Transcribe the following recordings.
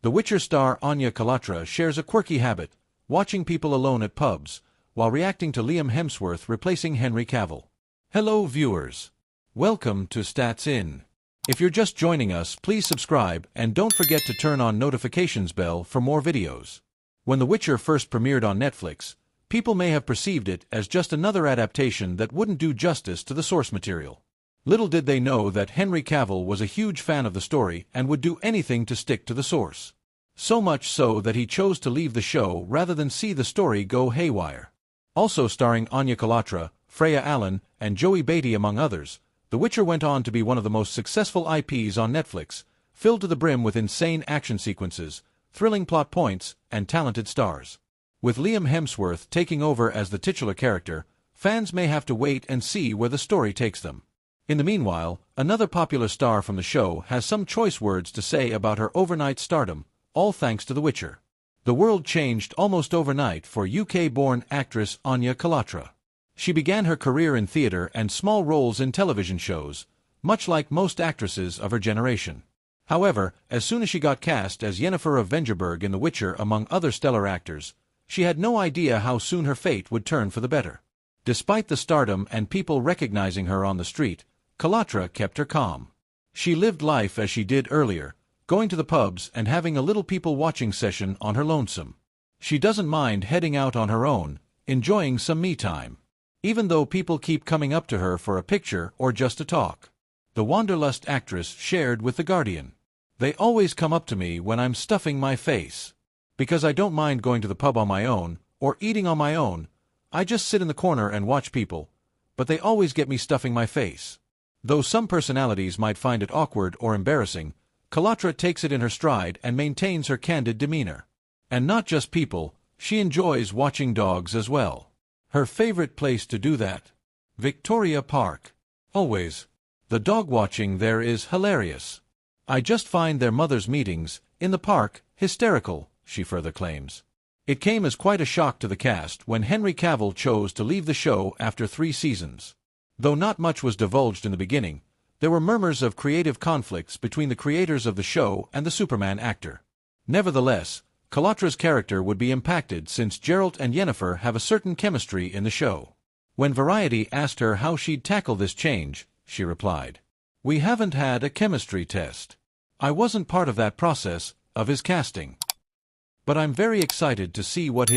The Witcher star Anya Chalotra shares a quirky habit, watching people alone at pubs, while reacting to Liam Hemsworth replacing Henry Cavill. Hello viewers. Welcome to Stats In. If you're just joining us, please subscribe and don't forget to turn on notifications bell for more videos. When The Witcher first premiered on Netflix, people may have perceived it as just another adaptation that wouldn't do justice to the source material. Little did they know that Henry Cavill was a huge fan of the story and would do anything to stick to the source. So much so that he chose to leave the show rather than see the story go haywire. Also starring Anya Chalotra, Freya Allan, and Joey Batey among others, The Witcher went on to be one of the most successful IPs on Netflix, filled to the brim with insane action sequences, thrilling plot points, and talented stars. With Liam Hemsworth taking over as the titular character, fans may have to wait and see where the story takes them. In the meanwhile, another popular star from the show has some choice words to say about her overnight stardom, all thanks to The Witcher. The world changed almost overnight for UK-born actress Anya Chalotra. She began her career in theater and small roles in television shows, much like most actresses of her generation. However, as soon as she got cast as Yennefer of Vengerberg in The Witcher among other stellar actors, she had no idea how soon her fate would turn for the better. Despite the stardom and people recognizing her on the street, Chalotra kept her calm. She lived life as she did earlier, going to the pubs and having a little people-watching session on her lonesome. She doesn't mind heading out on her own, enjoying some me time. Even though people keep coming up to her for a picture or just to talk. The Wanderlust actress shared with The Guardian. They always come up to me when I'm stuffing my face. Because I don't mind going to the pub on my own, or eating on my own, I just sit in the corner and watch people, but they always get me stuffing my face. Though some personalities might find it awkward or embarrassing, Chalotra takes it in her stride and maintains her candid demeanor. And not just people, she enjoys watching dogs as well. Her favorite place to do that? Victoria Park. Always. The dog watching there is hilarious. I just find their mothers' meetings, in the park, hysterical, she further claims. It came as quite a shock to the cast when Henry Cavill chose to leave the show after 3 seasons. Though not much was divulged in the beginning, there were murmurs of creative conflicts between the creators of the show and the Superman actor. Nevertheless, Chalotra's character would be impacted since Geralt and Yennefer have a certain chemistry in the show. When Variety asked her how she'd tackle this change, she replied, "We haven't had a chemistry test. I wasn't part of that process, of his casting. But I'm very excited to see what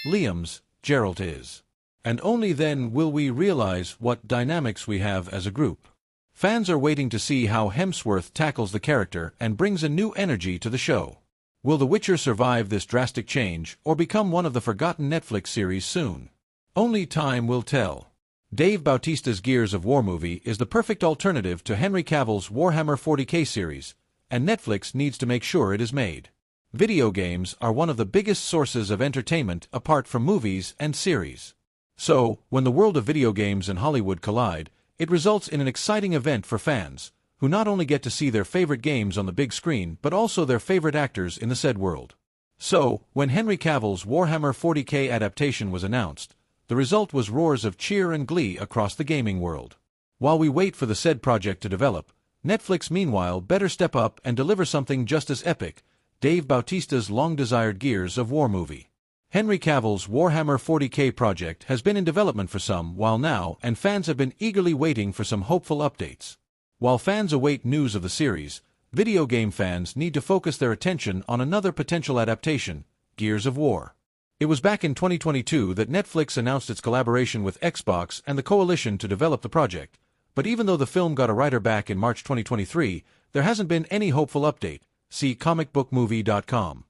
Liam's, Geralt is. And only then will we realize what dynamics we have as a group." Fans are waiting to see how Hemsworth tackles the character and brings a new energy to the show. Will The Witcher survive this drastic change or become one of the forgotten Netflix series soon? Only time will tell. Dave Bautista's Gears of War movie is the perfect alternative to Henry Cavill's Warhammer 40K series, and Netflix needs to make sure it is made. Video games are one of the biggest sources of entertainment apart from movies and series. So, when the world of video games and Hollywood collide, it results in an exciting event for fans, who not only get to see their favorite games on the big screen but also their favorite actors in the said world. So, when Henry Cavill's Warhammer 40K adaptation was announced, the result was roars of cheer and glee across the gaming world. While we wait for the said project to develop, Netflix meanwhile better step up and deliver something just as epic, Dave Bautista's long-desired Gears of War movie. Henry Cavill's Warhammer 40K project has been in development for some while now, and fans have been eagerly waiting for some hopeful updates. While fans await news of the series, video game fans need to focus their attention on another potential adaptation, Gears of War. It was back in 2022 that Netflix announced its collaboration with Xbox and the Coalition to develop the project, but even though the film got a writer back in March 2023, there hasn't been any hopeful update. See comicbookmovie.com.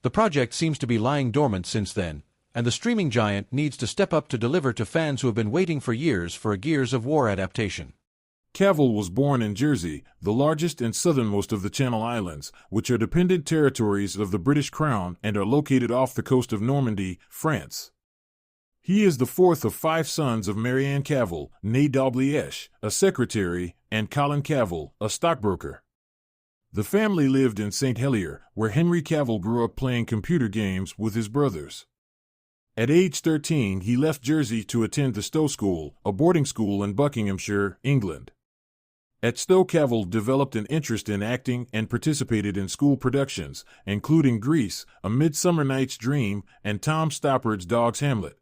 The project seems to be lying dormant since then, and the streaming giant needs to step up to deliver to fans who have been waiting for years for a Gears of War adaptation. Cavill was born in Jersey, the largest and southernmost of the Channel Islands, which are dependent territories of the British Crown and are located off the coast of Normandy, France. He is the fourth of 5 sons of Marianne Cavill, née Dalgliesh, a secretary, and Colin Cavill, a stockbroker. The family lived in St. Helier, where Henry Cavill grew up playing computer games with his brothers. At age 13, he left Jersey to attend the Stowe School, a boarding school in Buckinghamshire, England. At Stowe, Cavill developed an interest in acting and participated in school productions, including Grease, A Midsummer Night's Dream, and Tom Stoppard's Dog's Hamlet.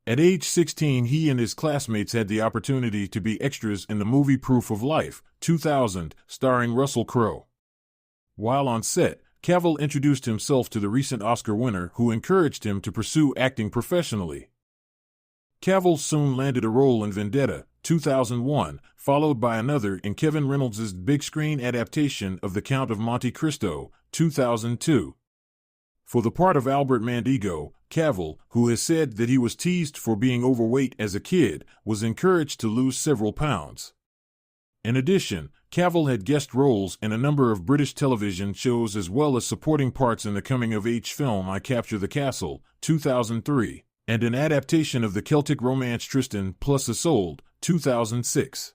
At age 16, he and his classmates had the opportunity to be extras in the movie Proof of Life, 2000, starring Russell Crowe. While on set, Cavill introduced himself to the recent Oscar winner, who encouraged him to pursue acting professionally. Cavill soon landed a role in Vendetta, 2001, followed by another in Kevin Reynolds' big-screen adaptation of The Count of Monte Cristo, 2002. For the part of Albert Mandigo, Cavill, who has said that he was teased for being overweight as a kid, was encouraged to lose several pounds. In addition, Cavill had guest roles in a number of British television shows as well as supporting parts in the coming-of-age film I Capture the Castle, 2003, and an adaptation of the Celtic romance Tristan plus Isolde, 2006.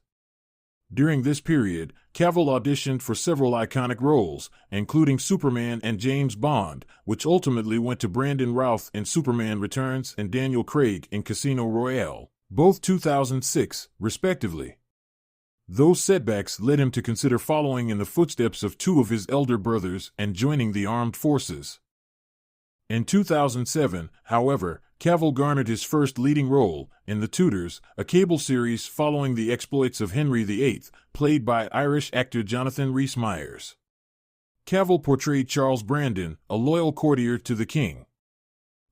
During this period, Cavill auditioned for several iconic roles, including Superman and James Bond, which ultimately went to Brandon Routh in Superman Returns and Daniel Craig in Casino Royale, both 2006, respectively. Those setbacks led him to consider following in the footsteps of two of his elder brothers and joining the armed forces. In 2007, however, Cavill garnered his first leading role in The Tudors, a cable series following the exploits of Henry VIII, played by Irish actor Jonathan Rhys-Meyers. Cavill portrayed Charles Brandon, a loyal courtier to the king.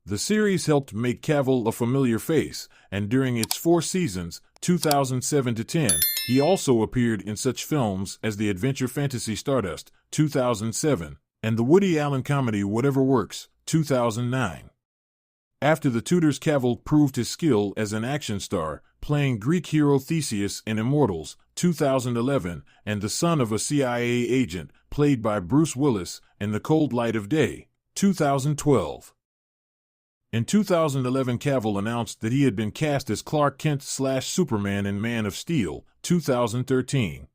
The series helped make Cavill a familiar face, and during its 4 seasons, 2007 to 10, he also appeared in such films as the adventure fantasy Stardust, 2007, and the Woody Allen comedy Whatever Works, 2009. After The Tudors, Cavill proved his skill as an action star, playing Greek hero Theseus in Immortals, 2011, and the son of a CIA agent, played by Bruce Willis, in The Cold Light of Day, 2012. In 2011, Cavill announced that he had been cast as Clark Kent/Superman in Man of Steel, 2013.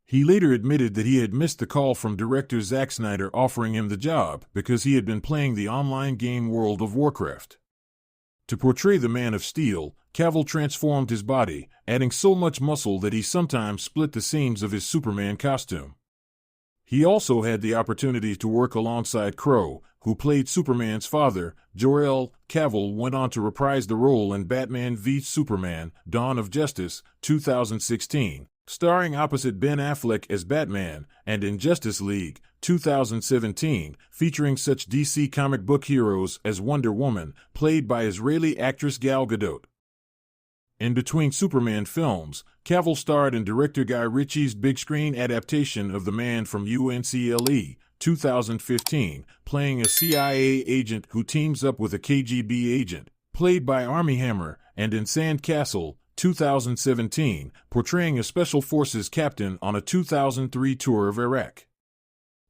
He later admitted that he had missed the call from director Zack Snyder offering him the job because he had been playing the online game World of Warcraft. To portray the Man of Steel, Cavill transformed his body, adding so much muscle that he sometimes split the seams of his Superman costume. He also had the opportunity to work alongside Crowe, who played Superman's father. Jor-El Cavill went on to reprise the role in Batman v Superman, Dawn of Justice, 2016, starring opposite Ben Affleck as Batman, and in Justice League, 2017, featuring such DC comic book heroes as Wonder Woman, played by Israeli actress Gal Gadot. In between Superman films, Cavill starred in director Guy Ritchie's big-screen adaptation of The Man from UNCLE, 2015, playing a CIA agent who teams up with a KGB agent, played by Armie Hammer, and in Sandcastle, 2017, portraying a Special Forces captain on a 2003 tour of Iraq.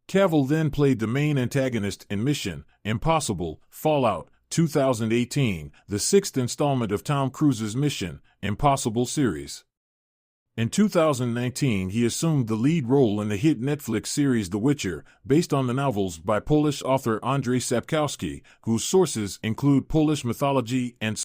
Cavill then played the main antagonist in Mission Impossible Fallout, 2018, the 6th installment of Tom Cruise's Mission Impossible series. In 2019, he assumed the lead role in the hit Netflix series The Witcher, based on the novels by Polish author Andrzej Sapkowski, whose sources include Polish mythology and